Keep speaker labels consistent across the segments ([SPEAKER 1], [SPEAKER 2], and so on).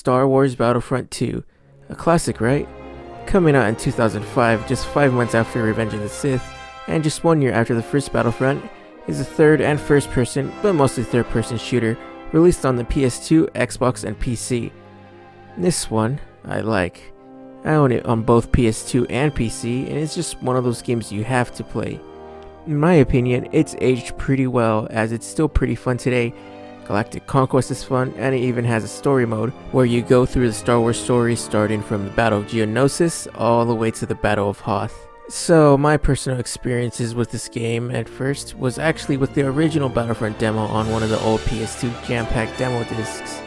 [SPEAKER 1] Star Wars Battlefront 2. A classic, right? Coming out in 2005, just 5 months after Revenge of the Sith, and just 1 year after the first Battlefront, is a third and first person, but mostly third person shooter, released on the PS2, Xbox, and PC. This one, I like. I own it on both PS2 and PC, and it's just one of those games you have to play. In my opinion, it's aged pretty well, as it's still pretty fun today. Galactic Conquest is fun, and it even has a story mode, where you go through the Star Wars story starting from the Battle of Geonosis all the way to the Battle of Hoth. So my personal experiences with this game at first was actually with the original Battlefront demo on one of the old PS2 jam-packed demo discs.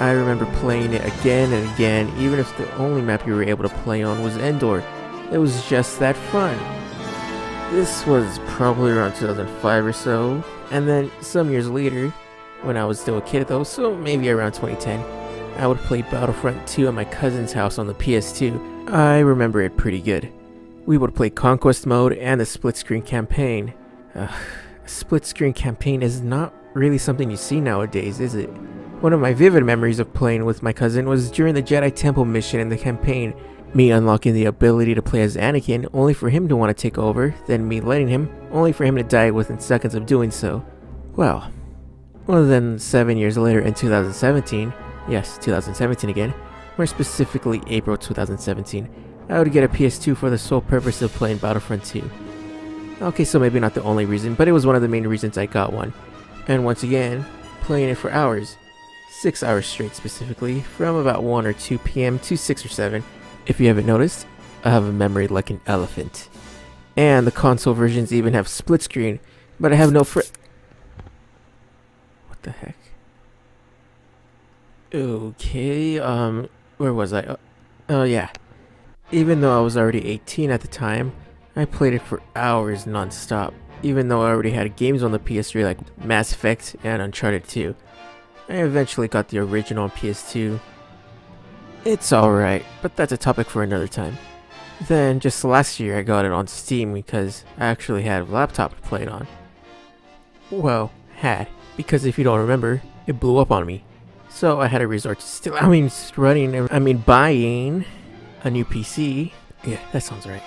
[SPEAKER 1] I remember playing it again and again, even if the only map you were able to play on was Endor. It was just that fun. This was probably around 2005 or so, and then some years later, when I was still a kid though, so maybe around 2010, I would play Battlefront 2 at my cousin's house on the PS2. I remember it pretty good. We would play Conquest mode and the split screen campaign. A split screen campaign is not really something you see nowadays, is it? One of my vivid memories of playing with my cousin was during the Jedi Temple mission in the campaign, me unlocking the ability to play as Anakin only for him to want to take over, then me letting him, only for him to die within seconds of doing so. Well, then 7 years later in 2017, yes, 2017 again, more specifically April 2017, I would get a PS2 for the sole purpose of playing Battlefront 2. Okay, so maybe not the only reason, but it was one of the main reasons I got one. And once again, playing it for hours. 6 hours straight specifically, from about 1 or 2 p.m. to 6 or 7. If you haven't noticed, I have a memory like an elephant. And the console versions even have split screen, but I have no What the heck? Okay, where was I? Oh yeah. Even though I was already 18 at the time, I played it for hours non-stop, even though I already had games on the PS3 like Mass Effect and Uncharted 2. I eventually got the original on PS2. It's alright, but that's a topic for another time. Then, just last year I got it on Steam because I actually had a laptop to play it on. Well, because if you don't remember, it blew up on me. So I had to resort to buying a new PC. Yeah, that sounds right.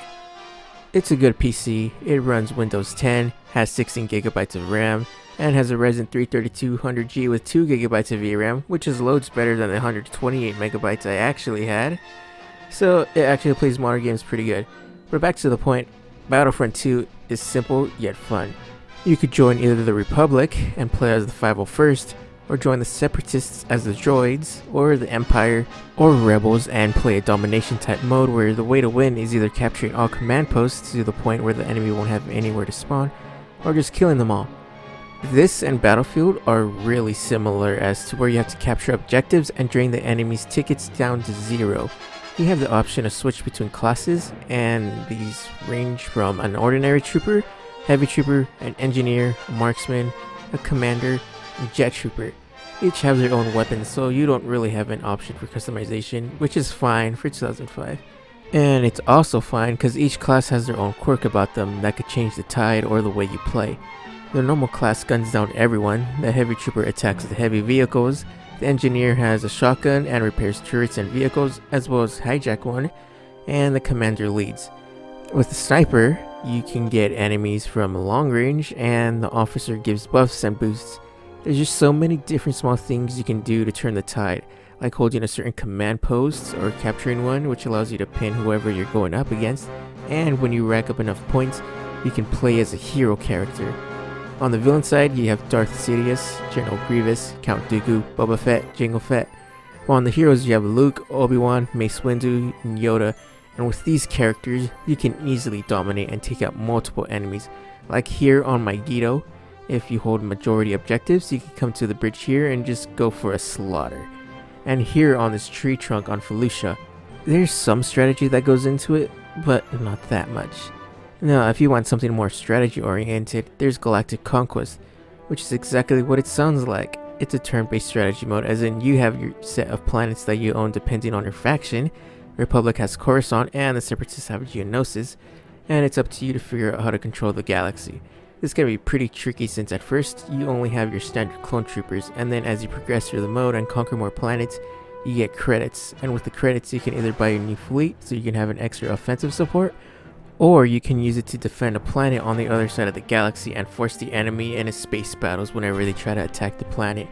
[SPEAKER 1] It's a good PC. It runs Windows 10, has 16GB of RAM, and has a Ryzen 3 3200G with 2GB of VRAM, which is loads better than the 128MB I actually had. So it actually plays modern games pretty good. But back to the point, Battlefront 2 is simple yet fun. You could join either the Republic and play as the 501st, or join the Separatists as the Droids, or the Empire, or Rebels and play a domination type mode where the way to win is either capturing all command posts to the point where the enemy won't have anywhere to spawn, or just killing them all. This and Battlefield are really similar as to where you have to capture objectives and drain the enemy's tickets down to 0. You have the option to switch between classes, and these range from an ordinary trooper, heavy trooper, an engineer, a marksman, a commander, and jet trooper. Each have their own weapons, so you don't really have an option for customization, which is fine for 2005. And it's also fine because each class has their own quirk about them that could change the tide or the way you play. The normal class guns down everyone, the heavy trooper attacks the heavy vehicles, the engineer has a shotgun and repairs turrets and vehicles as well as hijack one, and the commander leads. With the sniper, you can get enemies from long range, and the officer gives buffs and boosts. There's just so many different small things you can do to turn the tide, like holding a certain command post or capturing one, which allows you to pin whoever you're going up against, and when you rack up enough points, you can play as a hero character. On the villain side, you have Darth Sidious, General Grievous, Count Dooku, Boba Fett, Jango Fett, while on the heroes you have Luke, Obi-Wan, Mace Windu, and Yoda, and with these characters, you can easily dominate and take out multiple enemies, like here on Megiddo. If you hold majority objectives, you can come to the bridge here and just go for a slaughter. And here on this tree trunk on Felucia, there's some strategy that goes into it, but not that much. Now, if you want something more strategy oriented, there's Galactic Conquest, which is exactly what it sounds like. It's a turn-based strategy mode, as in you have your set of planets that you own depending on your faction. Republic has Coruscant and the Separatists have Geonosis, and it's up to you to figure out how to control the galaxy. This can be pretty tricky since at first you only have your standard clone troopers, and then as you progress through the mode and conquer more planets, you get credits, and with the credits you can either buy a new fleet so you can have an extra offensive support, or you can use it to defend a planet on the other side of the galaxy and force the enemy into space battles whenever they try to attack the planet.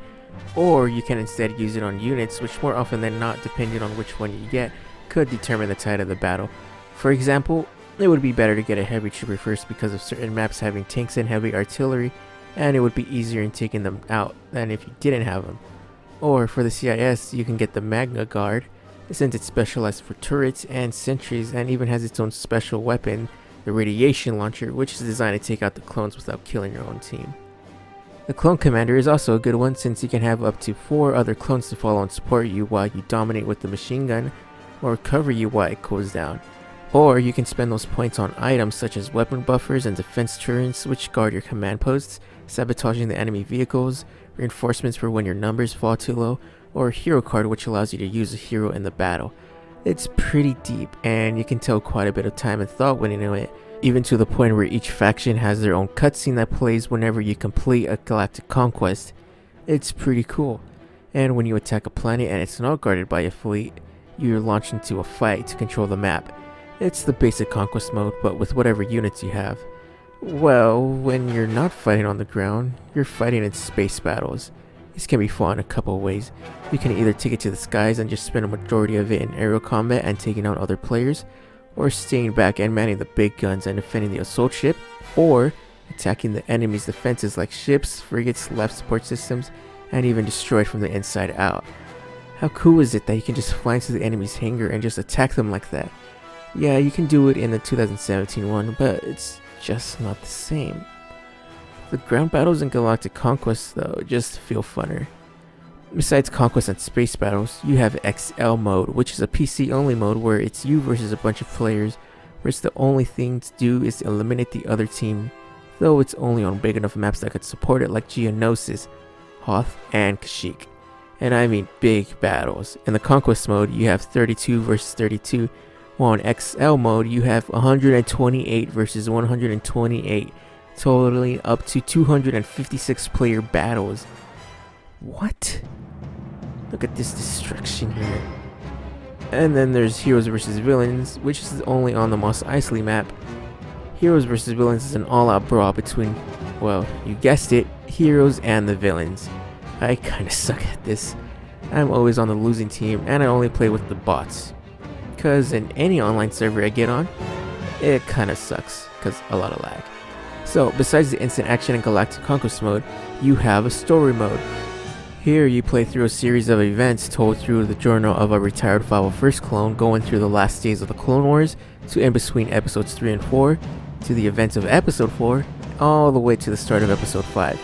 [SPEAKER 1] Or you can instead use it on units, which more often than not, depending on which one you get, could determine the tide of the battle. For example, it would be better to get a heavy trooper first because of certain maps having tanks and heavy artillery, and it would be easier in taking them out than if you didn't have them. Or for the CIS, you can get the Magna Guard, since it's specialized for turrets and sentries and even has its own special weapon, the radiation launcher, which is designed to take out the clones without killing your own team. The clone commander is also a good one since you can have up to 4 other clones to follow and support you while you dominate with the machine gun, or cover you while it cools down. Or you can spend those points on items such as weapon buffers and defense turrets which guard your command posts, sabotaging the enemy vehicles, reinforcements for when your numbers fall too low, or a hero card which allows you to use a hero in the battle. It's pretty deep, and you can tell quite a bit of time and thought went into it, even to the point where each faction has their own cutscene that plays whenever you complete a Galactic Conquest. It's pretty cool. And when you attack a planet and it's not guarded by a fleet, you're launched into a fight to control the map. It's the basic conquest mode, but with whatever units you have. Well, when you're not fighting on the ground, you're fighting in space battles. This can be fought in a couple of ways. You can either take it to the skies and just spend a majority of it in aerial combat and taking out other players, or staying back and manning the big guns and defending the assault ship, or attacking the enemy's defenses like ships, frigates, left support systems, and even destroy it from the inside out. How cool is it that you can just fly into the enemy's hangar and just attack them like that? Yeah, you can do it in the 2017 one, but it's just not the same. The ground battles in Galactic Conquest, though, just feel funner. Besides conquest and space battles, you have XL mode, which is a PC only mode where it's you versus a bunch of players, where it's the only thing to do is to eliminate the other team, though it's only on big enough maps that could support it like Geonosis, Hoth, and Kashyyyk. And I mean big battles. In the conquest mode, you have 32 versus 32, while in XL mode, you have 128 versus 128, totaling up to 256 player battles. What? Look at this destruction here. And then there's Heroes vs Villains, which is only on the Mos Eisley map. Heroes vs Villains is an all-out brawl between, well, you guessed it, heroes and the villains. I kinda suck at this. I'm always on the losing team and I only play with the bots. Cause in any online server I get on, it kinda sucks, cause a lot of lag. So besides the instant action and Galactic Conquest mode, you have a story mode. Here you play through a series of events told through the journal of a retired 501st clone going through the last days of the Clone Wars, to in between episodes 3 and 4, to the events of episode 4, all the way to the start of episode 5.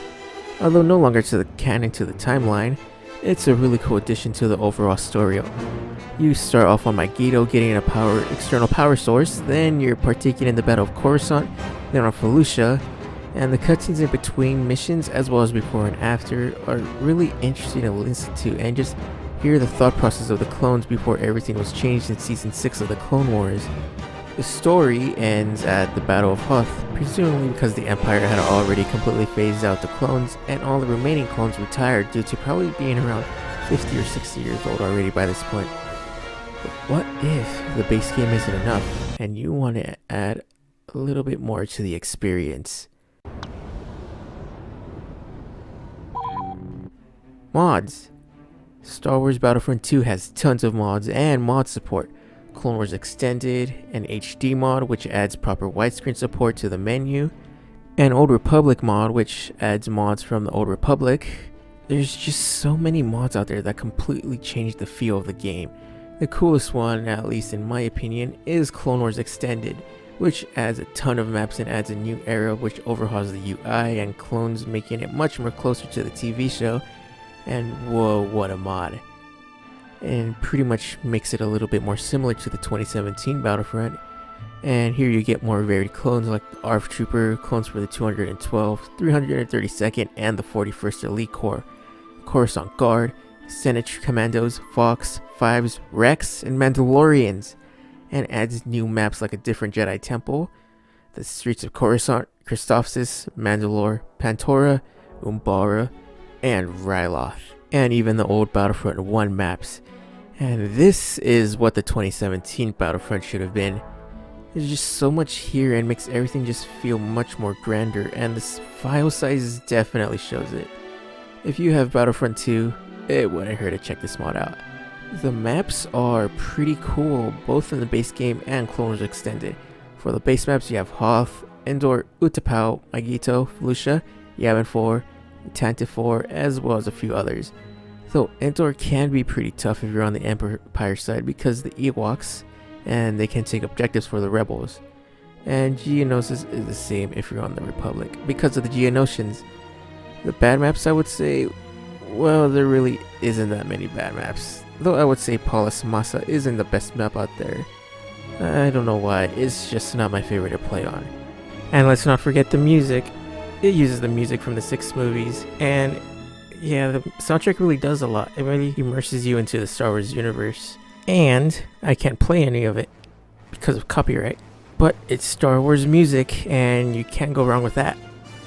[SPEAKER 1] Although no longer to the canon to the timeline, it's a really cool addition to the overall story. You start off on Megiddo getting a external power source, then you're partaking in the Battle of Coruscant, then on Felucia, and the cutscenes in between missions as well as before and after are really interesting to listen to and just hear the thought process of the clones before everything was changed in Season 6 of the Clone Wars. The story ends at the Battle of Hoth, presumably because the Empire had already completely phased out the clones and all the remaining clones retired due to probably being around 50 or 60 years old already by this point. But what if the base game isn't enough and you want to add a little bit more to the experience? Mods. Star Wars Battlefront 2 has tons of mods and mod support. Clone Wars Extended, an HD mod which adds proper widescreen support to the menu, an Old Republic mod which adds mods from the Old Republic. There's just so many mods out there that completely change the feel of the game. The coolest one, at least in my opinion, is Clone Wars Extended, which adds a ton of maps and adds a new era which overhauls the UI and clones, making it much more closer to the TV show. And whoa, what a mod. And pretty much makes it a little bit more similar to the 2017 Battlefront. And here you get more varied clones like the ARF Trooper, clones for the 212th, 332nd, and the 41st Elite Corps, Coruscant Guard, Senate Commandos, Fox, Fives, Rex, and Mandalorians. And adds new maps like a different Jedi Temple, the Streets of Coruscant, Christophsis, Mandalore, Pantora, Umbara, and Ryloth, and even the old Battlefront 1 maps. And this is what the 2017 Battlefront should have been. There's just so much here and makes everything just feel much more grander, and this file size definitely shows it. If you have Battlefront 2, it wouldn't hurt to check this mod out. The maps are pretty cool, both in the base game and Clone Wars Extended. For the base maps, you have Hoth, Endor, Utapau, Magito, Felucia, Yavin 4, Tantive 4, as well as a few others. Though Endor can be pretty tough if you're on the Empire side because the Ewoks, and they can take objectives for the rebels. And Geonosis is the same if you're on the Republic because of the Geonosians. The bad maps, I would say, well, there really isn't that many bad maps. Though I would say Paulus Massa isn't the best map out there. I don't know why, it's just not my favorite to play on. And let's not forget the music. It uses the music from the 6 movies, and yeah, the soundtrack really does a lot. It really immerses you into the Star Wars universe. And I can't play any of it because of copyright. But it's Star Wars music, and you can't go wrong with that.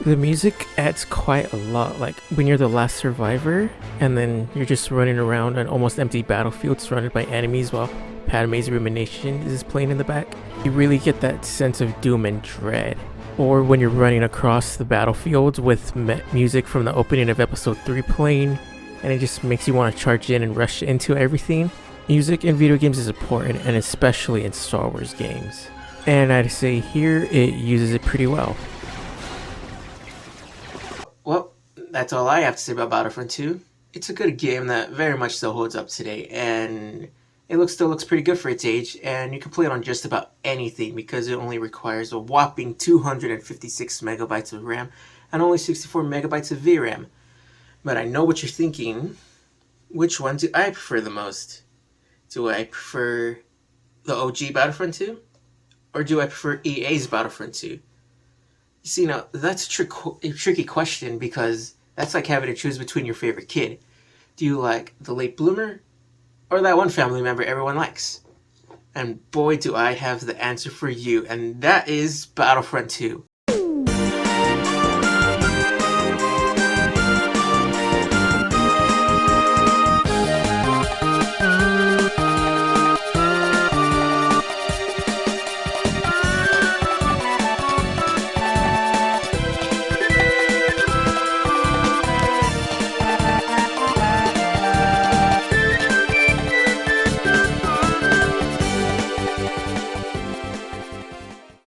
[SPEAKER 1] The music adds quite a lot, like when you're the last survivor, and then you're just running around an almost empty battlefield surrounded by enemies while Padme's rumination is playing in the back. You really get that sense of doom and dread. Or when you're running across the battlefield with music from the opening of episode 3 playing, and it just makes you want to charge in and rush into everything. Music in video games is important, and especially in Star Wars games. And I'd say here it uses it pretty well. Well, that's all I have to say about Battlefront 2. It's a good game that very much still holds up today, and it still looks pretty good for its age, and you can play it on just about anything because it only requires a whopping 256 megabytes of RAM and only 64 megabytes of VRAM. But I know what you're thinking. Which one do I prefer the most? Do I prefer the OG Battlefront 2? Or do I prefer EA's Battlefront 2? You see, now, that's a tricky question because that's like having to choose between your favorite kid. Do you like the late bloomer or that one family member everyone likes? And boy, do I have the answer for you, and that is Battlefront 2.